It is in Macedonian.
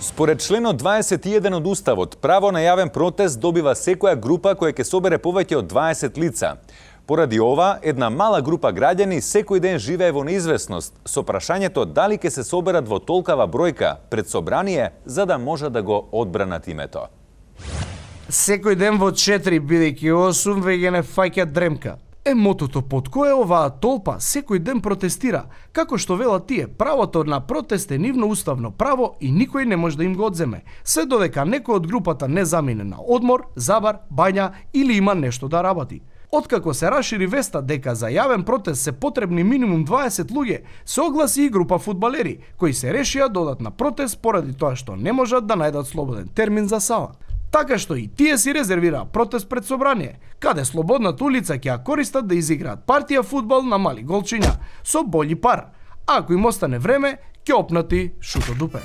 Според членот 21 од Уставот, право на јавен протест добива секоја група која ќе собере повеќе од 20 лица. Поради ова, една мала група граѓани секој ден живее во неизвестност со прашањето дали ќе се соберат во толкава бројка пред собрание за да можат да го одбранат името. Секој ден во 4, бидејќи 8 веќе не фаќа дремка. Мотото под кое оваа толпа секој ден протестира, како што велат тие, правото на протест е нивно уставно право и никој не може да им го одземе, се додека некој од групата не замине на одмор, забар, бања или има нешто да работи. Откако се расшири веста дека за јавен протест се потребни минимум 20 луѓе, се огласи и група фудбалери, кои се решија да одат на протест поради тоа што не можат да најдат слободен термин за сала. Така што и тие си резервираа протест пред собрание, каде слободната улица ќе ја користат да изиграат партија фудбал на мали голчиња со бољи пар. А ако им остане време, ќе опнати шуто дупе.